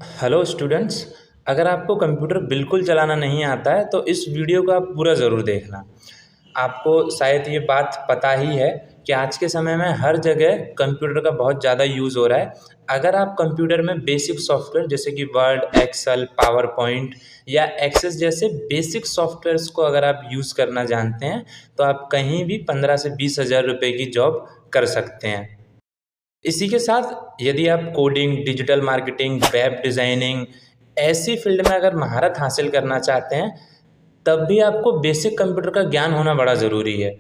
Hello students. अगर आपको computer बिल्कुल चलाना नहीं आता है तो इस वीडियो को आप पूरा ज़रूर देखना। आपको शायद ये बात पता ही है कि आज के समय में हर जगह कंप्यूटर का बहुत ज़्यादा यूज़ हो रहा है। अगर आप कंप्यूटर में बेसिक सॉफ्टवेयर जैसे कि वर्ड, एक्सेल, पावर पॉइंट या एक्सेस जैसे बेसिक सॉफ्टवेयर्स को अगर आप यूज़ करना जानते हैं तो आप कहीं भी 15 से 20 हज़ार रुपये की जॉब कर सकते हैं। इसी के साथ यदि आप coding, digital marketing, web designing ऐसी फील्ड में अगर महारत हासिल करना चाहते हैं, तब भी आपको बेसिक कंप्यूटर का ज्ञान होना बड़ा ज़रूरी है।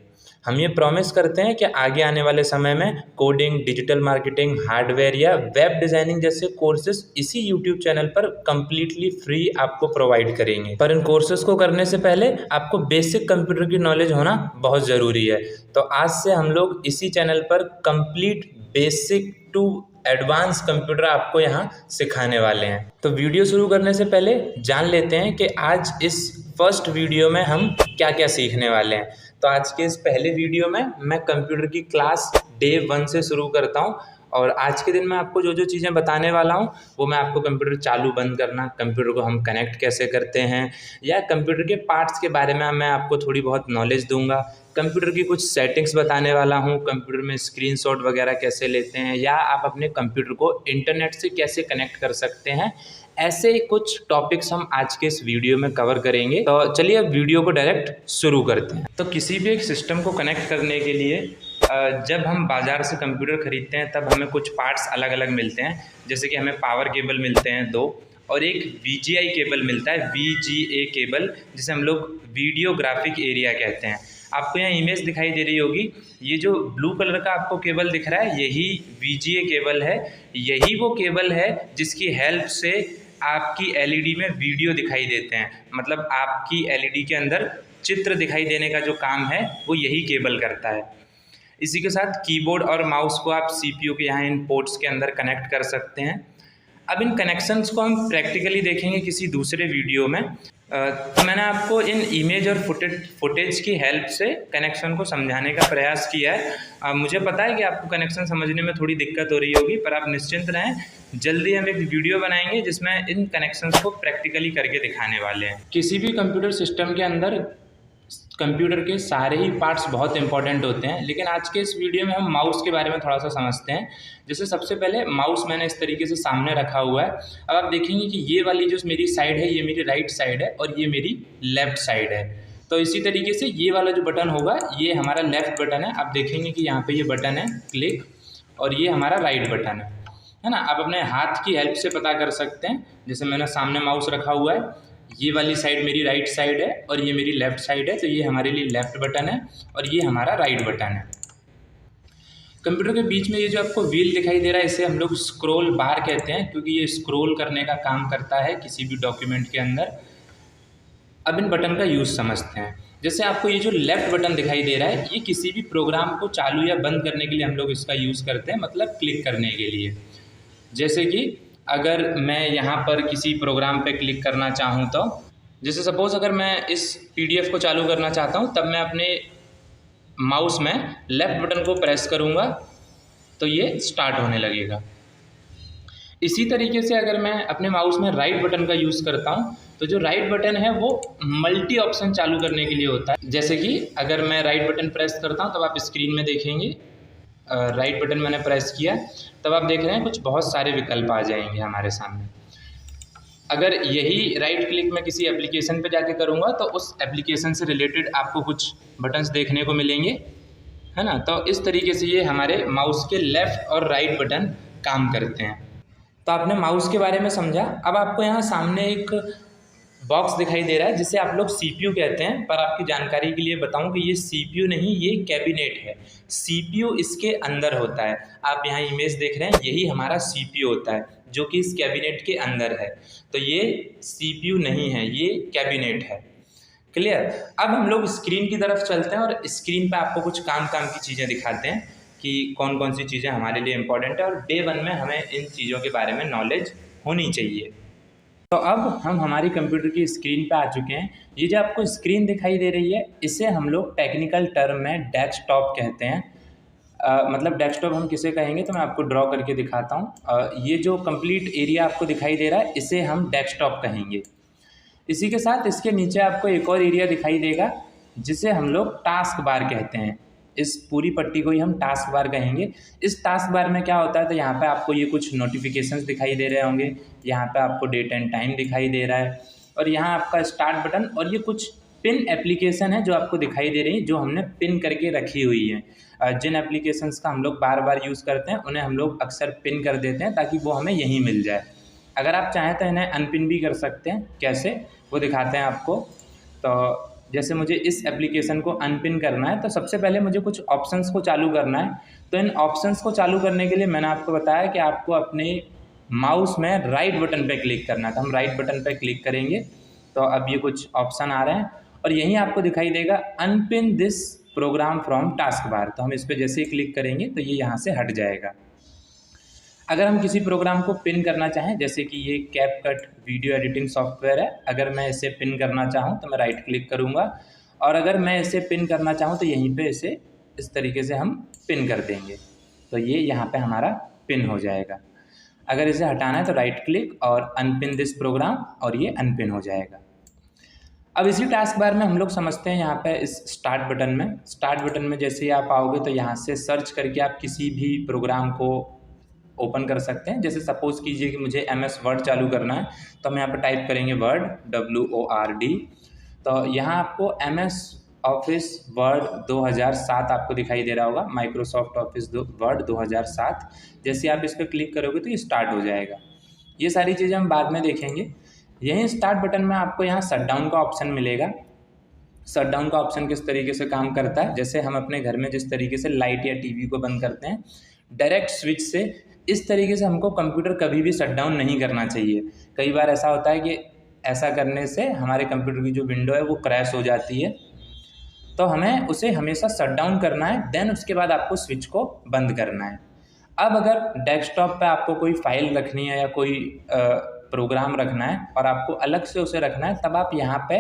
हम ये प्रॉमिस करते हैं कि आगे आने वाले समय में कोडिंग, डिजिटल मार्केटिंग, हार्डवेयर या वेब डिज़ाइनिंग जैसे कोर्सेज इसी यूट्यूब चैनल पर कंप्लीटली फ्री आपको प्रोवाइड करेंगे। पर इन कोर्सेज को करने से पहले आपको बेसिक कंप्यूटर की नॉलेज होना बहुत ज़रूरी है। तो आज से हम लोग इसी चैनल पर complete basic to advance computer आपको यहाँ सिखाने वाले हैं। तो वीडियो शुरू करने से पहले जान लेते हैं कि आज इस फर्स्ट वीडियो में हम क्या क्या सीखने वाले हैं। तो आज के इस पहले वीडियो में मैं कंप्यूटर की क्लास डे 1 से शुरू करता हूँ और आज के दिन मैं आपको जो जो चीज़ें बताने वाला हूँ वो मैं आपको कंप्यूटर चालू बंद करना, कंप्यूटर को हम कनेक्ट कैसे करते हैं या कंप्यूटर के पार्ट्स के बारे में मैं आपको थोड़ी बहुत नॉलेज दूंगा। कंप्यूटर की कुछ सेटिंग्स बताने वाला हूँ, कंप्यूटर में स्क्रीनशॉट वगैरह कैसे लेते हैं या आप अपने कंप्यूटर को इंटरनेट से कैसे कनेक्ट कर सकते हैं। ऐसे कुछ टॉपिक्स हम आज के इस वीडियो में कवर करेंगे। तो चलिए अब वीडियो को डायरेक्ट शुरू करते हैं। तो किसी भी एक सिस्टम को कनेक्ट करने के लिए जब हम बाज़ार से कंप्यूटर ख़रीदते हैं तब हमें कुछ पार्ट्स अलग अलग मिलते हैं। जैसे कि हमें पावर केबल मिलते हैं 2 और एक VGA केबल मिलता है, VGA केबल, जिसे हम लोग वीडियो ग्राफिक एरिया कहते हैं। आपको यहाँ इमेज दिखाई दे रही होगी, ये जो ब्लू कलर का आपको केबल दिख रहा है यही VGA केबल है। यही वो केबल है जिसकी हेल्प से आपकी LED में वीडियो दिखाई देते हैं, मतलब आपकी LED के अंदर चित्र दिखाई देने का जो काम है वो यही केबल करता है। इसी के साथ कीबोर्ड और माउस को आप CPU के यहाँ इन पोर्ट्स के अंदर कनेक्ट कर सकते हैं। अब इन कनेक्शंस को हम प्रैक्टिकली देखेंगे किसी दूसरे वीडियो में। तो मैंने आपको इन इमेज और फुटेज की हेल्प से कनेक्शन को समझाने का प्रयास किया है। मुझे पता है कि आपको कनेक्शन समझने में थोड़ी दिक्कत हो रही होगी, पर आप निश्चिंत रहें, जल्दी हम एक वीडियो बनाएंगे जिसमें इन कनेक्शंस को प्रैक्टिकली करके दिखाने वाले हैं। किसी भी कंप्यूटर सिस्टम के अंदर कंप्यूटर के सारे ही पार्ट्स बहुत इंपॉर्टेंट होते हैं, लेकिन आज के इस वीडियो में हम माउस के बारे में थोड़ा सा समझते हैं। जैसे सबसे पहले माउस मैंने इस तरीके से सामने रखा हुआ है। अब आप देखेंगे कि ये वाली जो मेरी साइड है ये मेरी राइट साइड है और ये मेरी लेफ़्ट साइड है। तो इसी तरीके से ये वाला जो बटन होगा ये हमारा लेफ़्ट बटन है। आप देखेंगे कि यहाँ पर ये बटन है क्लिक और ये हमारा राइट बटन है ना। आप अपने हाथ की हेल्प से पता कर सकते हैं। जैसे मैंने सामने माउस रखा हुआ है, ये वाली साइड मेरी राइट साइड है और ये मेरी लेफ़्ट साइड है, तो ये हमारे लिए लेफ़्ट बटन है और ये हमारा राइट बटन है। कंप्यूटर के बीच में ये जो आपको व्हील दिखाई दे रहा है इसे हम लोग स्क्रॉल बार कहते हैं, क्योंकि ये स्क्रॉल करने का काम करता है किसी भी डॉक्यूमेंट के अंदर। अब इन बटन का यूज़ समझते हैं। जैसे आपको ये जो लेफ़्ट बटन दिखाई दे रहा है ये किसी भी प्रोग्राम को चालू या बंद करने के लिए हम लोग इसका यूज़ करते हैं, मतलब क्लिक करने के लिए। जैसे कि अगर मैं यहाँ पर किसी प्रोग्राम पे क्लिक करना चाहूँ तो जैसे सपोज़ अगर मैं इस PDF को चालू करना चाहता हूँ तब मैं अपने माउस में लेफ़्ट बटन को प्रेस करूँगा तो ये स्टार्ट होने लगेगा। इसी तरीके से अगर मैं अपने माउस में राइट बटन का यूज़ करता हूँ तो जो राइट बटन है वो मल्टी ऑप्शन चालू करने के लिए होता है। जैसे कि अगर मैं राइट बटन प्रेस करता हूँ तब आप स्क्रीन में देखेंगे राइट बटन मैंने प्रेस किया तब आप देख रहे हैं कुछ बहुत सारे विकल्प आ जाएंगे हमारे सामने। अगर यही राइट क्लिक मैं किसी एप्लीकेशन पे जाके करूँगा तो उस एप्लीकेशन से रिलेटेड आपको कुछ बटन्स देखने को मिलेंगे, है ना। तो इस तरीके से ये हमारे माउस के लेफ़्ट और राइट बटन काम करते हैं। तो आपने माउस के बारे में समझा। अब आपको यहाँ सामने एक बॉक्स दिखाई दे रहा है जिसे आप लोग CPU कहते हैं, पर आपकी जानकारी के लिए बताऊं कि ये CPU नहीं, ये कैबिनेट है। CPU इसके अंदर होता है। आप यहाँ इमेज देख रहे हैं, यही हमारा CPU होता है जो कि इस कैबिनेट के अंदर है। तो ये CPU नहीं है, ये कैबिनेट है। क्लियर। अब हम लोग स्क्रीन की तरफ चलते हैं और स्क्रीन पर आपको कुछ काम की चीज़ें दिखाते हैं कि कौन कौन सी चीज़ें हमारे लिए इम्पोर्टेंट है और डे 1 में हमें इन चीज़ों के बारे में नॉलेज होनी चाहिए। तो अब हम हमारी कंप्यूटर की स्क्रीन पे आ चुके हैं। ये जो आपको स्क्रीन दिखाई दे रही है इसे हम लोग टेक्निकल टर्म में डेस्कटॉप कहते हैं। मतलब डेस्कटॉप हम किसे कहेंगे, तो मैं आपको ड्रॉ करके दिखाता हूँ। ये जो कंप्लीट एरिया आपको दिखाई दे रहा है इसे हम डेस्कटॉप कहेंगे। इसी के साथ इसके नीचे आपको एक और एरिया दिखाई देगा जिसे हम लोग टास्क बार कहते हैं। इस पूरी पट्टी को ही हम टास्क बार कहेंगे। इस टास्क बार में क्या होता है, तो यहाँ पे आपको ये कुछ नोटिफिकेशंस दिखाई दे रहे होंगे, यहाँ पे आपको डेट एंड टाइम दिखाई दे रहा है, और यहाँ आपका स्टार्ट बटन, और ये कुछ पिन एप्लीकेशन है जो आपको दिखाई दे रही है, जो हमने पिन करके रखी हुई है। जिन एप्लीकेशंस का हम लोग बार बार यूज़ करते हैं उन्हें हम लोग अक्सर पिन कर देते हैं ताकि वो हमें यहीं मिल जाए। अगर आप चाहें तो इन्हें अनपिन भी कर सकते हैं। कैसे, वो दिखाते हैं आपको। तो जैसे मुझे इस एप्लीकेशन को अनपिन करना है, तो सबसे पहले मुझे कुछ ऑप्शंस को चालू करना है। तो इन ऑप्शंस को चालू करने के लिए मैंने आपको बताया कि आपको अपने माउस में राइट बटन पे क्लिक करना है। तो हम राइट बटन पे क्लिक करेंगे तो अब ये कुछ ऑप्शन आ रहे हैं और यहीं आपको दिखाई देगा unpin this program from taskbar. तो हम इस पर जैसे ही क्लिक करेंगे तो ये यहाँ से हट जाएगा। अगर हम किसी प्रोग्राम को पिन करना चाहें, जैसे कि ये कैपकट वीडियो एडिटिंग सॉफ्टवेयर है, अगर मैं इसे पिन करना चाहूँ तो मैं राइट क्लिक करूँगा, और अगर मैं इसे पिन करना चाहूँ तो यहीं पे इसे इस तरीके से हम पिन कर देंगे, तो ये यहाँ पे हमारा पिन हो जाएगा। अगर इसे हटाना है तो राइट क्लिक और अनपिन दिस प्रोग्राम, और ये अनपिन हो जाएगा। अब इसी टास्क बार में हम लोग समझते हैं यहाँ पे इस स्टार्ट बटन में जैसे ही आप आओगे तो यहाँ से सर्च करके आप किसी भी प्रोग्राम को ओपन कर सकते हैं। जैसे सपोज़ कीजिए कि मुझे MS वर्ड चालू करना है, तो हम यहाँ पर टाइप करेंगे वर्ड, WORD। तो यहाँ आपको MS ऑफिस वर्ड 2007 आपको दिखाई दे रहा होगा, माइक्रोसॉफ्ट ऑफिस वर्ड 2007। जैसे आप इस पर क्लिक करोगे तो ये स्टार्ट हो जाएगा। ये सारी चीज़ें हम बाद में देखेंगे। यहीं स्टार्ट बटन में आपको यहाँ शटडाउन का ऑप्शन मिलेगा। शटडाउन का ऑप्शन किस तरीके से काम करता है, जैसे हम अपने घर में जिस तरीके से लाइट या टीवी को बंद करते हैं डायरेक्ट स्विच से, इस तरीके से हमको कंप्यूटर कभी भी शटडाउन नहीं करना चाहिए। कई बार ऐसा होता है कि ऐसा करने से हमारे कंप्यूटर की जो विंडो है वो क्रैश हो जाती है, तो हमें उसे हमेशा शटडाउन करना है, देन उसके बाद आपको स्विच को बंद करना है। अब अगर डेस्कटॉप पे आपको कोई फाइल रखनी है या कोई प्रोग्राम रखना है और आपको अलग से उसे रखना है, तब आप यहाँ पे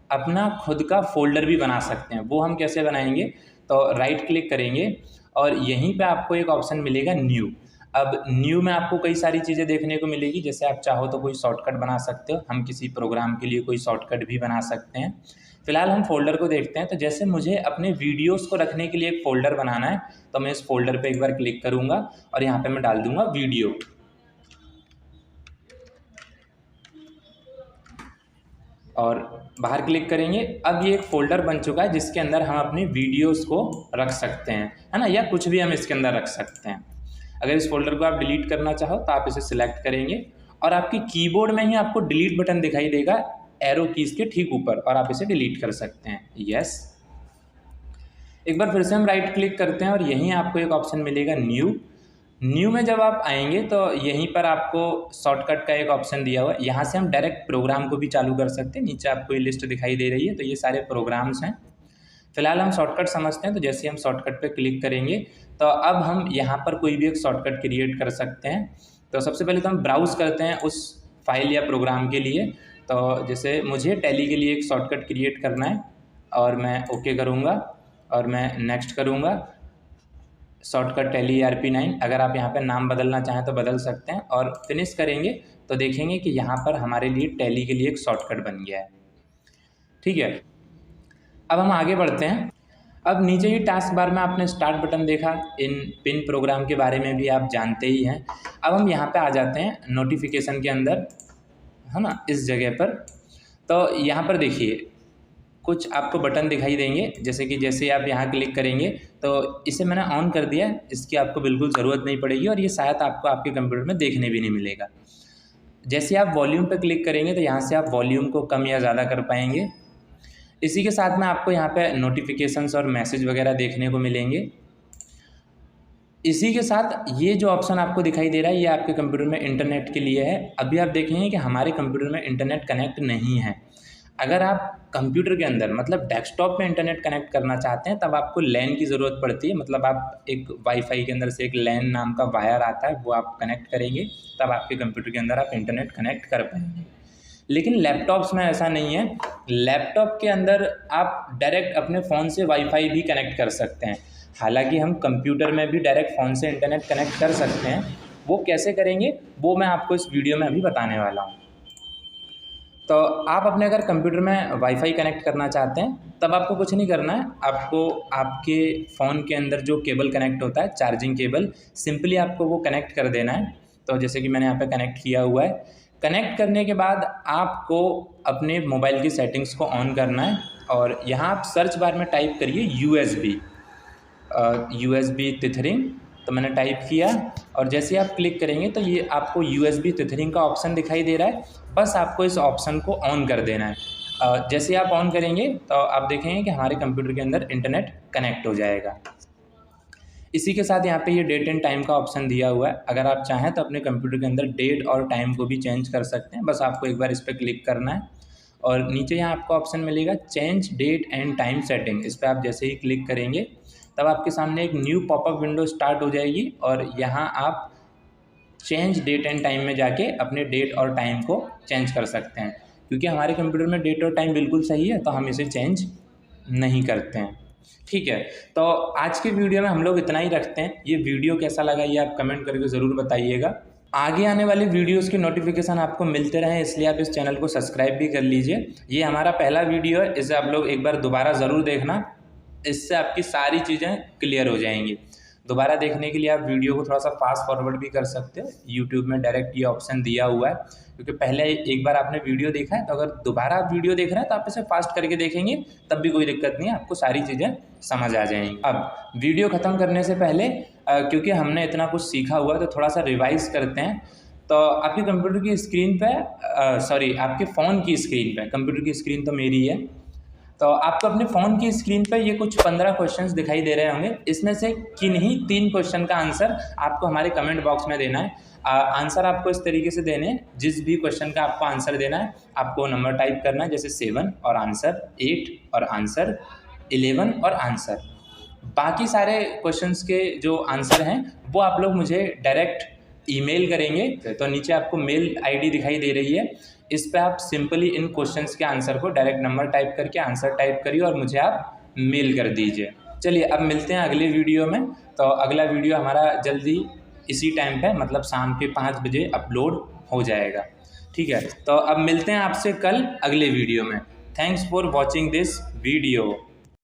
अपना खुद का फोल्डर भी बना सकते हैं। वो हम कैसे बनाएंगे, तो राइट क्लिक करेंगे और यहीं पे आपको एक ऑप्शन मिलेगा न्यू। अब न्यू में आपको कई सारी चीज़ें देखने को मिलेगी। जैसे आप चाहो तो कोई शॉर्टकट बना सकते हो, हम किसी प्रोग्राम के लिए कोई शॉर्टकट भी बना सकते हैं। फिलहाल हम फोल्डर को देखते हैं। तो जैसे मुझे अपने वीडियोस को रखने के लिए एक फ़ोल्डर बनाना है, तो मैं इस फोल्डर पे एक बार क्लिक करूँगा और यहाँ पे मैं डाल दूँगा वीडियो, और बाहर क्लिक करेंगे। अब ये एक फ़ोल्डर बन चुका है जिसके अंदर हम अपनी वीडियोस को रख सकते हैं, है ना, या कुछ भी हम इसके अंदर रख सकते हैं। अगर इस फोल्डर को आप डिलीट करना चाहो तो आप इसे सिलेक्ट करेंगे और आपकी कीबोर्ड में ही आपको डिलीट बटन दिखाई देगा एरो कीज़ के ठीक ऊपर, और आप इसे डिलीट कर सकते हैं। यस, एक बार फिर से हम राइट क्लिक करते हैं और यहीं आपको एक ऑप्शन मिलेगा न्यू में जब आप आएंगे तो यहीं पर आपको शॉर्टकट का एक ऑप्शन दिया हुआ है। यहाँ से हम डायरेक्ट प्रोग्राम को भी चालू कर सकते हैं। नीचे आपको ये लिस्ट दिखाई दे रही है, तो ये सारे प्रोग्राम्स हैं। फिलहाल हम शॉर्टकट समझते हैं, तो जैसे हम शॉर्टकट पे क्लिक करेंगे तो अब हम यहाँ पर कोई भी एक शॉर्टकट क्रिएट कर सकते हैं। तो सबसे पहले तो हम ब्राउज़ करते हैं उस फाइल या प्रोग्राम के लिए। तो जैसे मुझे टैली के लिए एक शॉर्टकट क्रिएट करना है और मैं ओके करूँगा और मैं नेक्स्ट करूँगा। Shortcut tally ERP9। अगर आप यहाँ पे नाम बदलना चाहें तो बदल सकते हैं, और फिनिश करेंगे तो देखेंगे कि यहाँ पर हमारे लिए टैली के लिए एक शॉर्टकट बन गया है। ठीक है, अब हम आगे बढ़ते हैं। अब नीचे ही टास्क बार में आपने स्टार्ट बटन देखा, इन पिन प्रोग्राम के बारे में भी आप जानते ही हैं। अब हम यहाँ पे आ जाते हैं नोटिफिकेशन के अंदर, है ना, इस जगह पर। तो यहाँ पर देखिए कुछ आपको बटन दिखाई देंगे, जैसे कि जैसे आप यहाँ क्लिक करेंगे तो इसे मैंने ऑन कर दिया, इसकी आपको बिल्कुल ज़रूरत नहीं पड़ेगी और ये शायद आपको आपके कंप्यूटर में देखने भी नहीं मिलेगा। जैसे आप वॉल्यूम पर क्लिक करेंगे तो यहाँ से आप वॉल्यूम को कम या ज़्यादा कर पाएंगे। इसी के साथ में आपको यहाँ पे नोटिफिकेशंस और मैसेज वगैरह देखने को मिलेंगे। इसी के साथ ये जो ऑप्शन आपको दिखाई दे रहा है ये आपके कंप्यूटर में इंटरनेट के लिए है। अभी आप देखेंगे कि हमारे कंप्यूटर में इंटरनेट कनेक्ट नहीं है। अगर आप कंप्यूटर के अंदर मतलब डेस्कटॉप में इंटरनेट कनेक्ट करना चाहते हैं तब आपको लैन की ज़रूरत पड़ती है। मतलब आप एक वाईफाई के अंदर से एक लैन नाम का वायर आता है, वो आप कनेक्ट करेंगे तब आपके कंप्यूटर के अंदर आप इंटरनेट कनेक्ट कर पाएंगे। लेकिन लैपटॉप्स में ऐसा नहीं है। लैपटॉप के अंदर आप डायरेक्ट अपने फ़ोन से वाईफाई भी कनेक्ट कर सकते हैं। हालांकि हम कंप्यूटर में भी डायरेक्ट फ़ोन से इंटरनेट कनेक्ट कर सकते हैं, वो कैसे करेंगे वो मैं आपको इस वीडियो में अभी बताने वाला हूँ। तो आप अपने अगर कंप्यूटर में वाईफाई कनेक्ट करना चाहते हैं तब आपको कुछ नहीं करना है। आपको आपके फ़ोन के अंदर जो केबल कनेक्ट होता है, चार्जिंग केबल, सिंपली आपको वो कनेक्ट कर देना है। तो जैसे कि मैंने यहाँ पे कनेक्ट किया हुआ है। कनेक्ट करने के बाद आपको अपने मोबाइल की सेटिंग्स को ऑन करना है और यहाँ आप सर्च बार में टाइप करिए USB टिथरिंग। तो मैंने टाइप किया और जैसे आप क्लिक करेंगे तो ये आपको USB टिथरिंग का ऑप्शन दिखाई दे रहा है। बस आपको इस ऑप्शन को ऑन कर देना है। जैसे आप ऑन करेंगे तो आप देखेंगे कि हमारे कंप्यूटर के अंदर इंटरनेट कनेक्ट हो जाएगा। इसी के साथ यहाँ पे ये डेट एंड टाइम का ऑप्शन दिया हुआ है। अगर आप चाहें तो अपने कंप्यूटर के अंदर डेट और टाइम को भी चेंज कर सकते हैं। बस आपको एक बार इस पर क्लिक करना है और नीचे यहाँ आपको ऑप्शन मिलेगा change date and time setting. इस पर आप जैसे ही क्लिक करेंगे तब आपके सामने एक न्यू पॉपअप विंडो स्टार्ट हो जाएगी और यहाँ आप चेंज डेट एंड टाइम में जाके अपने डेट और टाइम को चेंज कर सकते हैं। क्योंकि हमारे कंप्यूटर में डेट और टाइम बिल्कुल सही है तो हम इसे चेंज नहीं करते हैं। ठीक है, तो आज के वीडियो में हम लोग इतना ही रखते हैं। ये वीडियो कैसा लगा ये आप कमेंट करके ज़रूर बताइएगा। आगे आने वाले वीडियोस की नोटिफिकेशन आपको मिलते रहें इसलिए आप इस चैनल को सब्सक्राइब भी कर लीजिए। ये हमारा पहला वीडियो है, इसे आप लोग एक बार दोबारा ज़रूर देखना, इससे आपकी सारी चीज़ें क्लियर हो जाएंगी। दोबारा देखने के लिए आप वीडियो को थोड़ा सा फास्ट फॉरवर्ड भी कर सकते हो। यूट्यूब में डायरेक्ट ये ऑप्शन दिया हुआ है, क्योंकि पहले एक बार आपने वीडियो देखा है तो अगर दोबारा आप वीडियो देख रहे हैं तो आप इसे फास्ट करके देखेंगे तब भी कोई दिक्कत नहीं है, आपको सारी चीज़ें समझ आ जाएंगी। अब वीडियो ख़त्म करने से पहले क्योंकि हमने इतना कुछ सीखा हुआ है तो थोड़ा सा रिवाइज़ करते हैं। तो आपके कंप्यूटर की स्क्रीन पे आपके फ़ोन की स्क्रीन पे, कंप्यूटर की स्क्रीन तो मेरी है, तो आपको अपने फ़ोन की स्क्रीन पर ये कुछ 15 क्वेश्चंस दिखाई दे रहे होंगे। इसमें से किन्हीं 3 क्वेश्चन का आंसर आपको हमारे कमेंट बॉक्स में देना है। आंसर आपको इस तरीके से देने हैं, जिस भी क्वेश्चन का आपको आंसर देना है आपको नंबर टाइप करना है, जैसे 7 और आंसर, 8 और आंसर, 11 और आंसर। बाकी सारे क्वेश्चंस के जो आंसर हैं वो आप लोग मुझे डायरेक्ट ईमेल करेंगे। तो नीचे आपको मेल आईडी दिखाई दे रही है, इस पर आप सिंपली इन क्वेश्चंस के आंसर को डायरेक्ट नंबर टाइप करके आंसर टाइप करिए और मुझे आप मेल कर दीजिए। चलिए अब मिलते हैं अगले वीडियो में। तो अगला वीडियो हमारा जल्दी इसी टाइम पे मतलब शाम के 5 बजे अपलोड हो जाएगा। ठीक है, तो अब मिलते हैं आपसे कल अगले वीडियो में। Thanks for watching this video.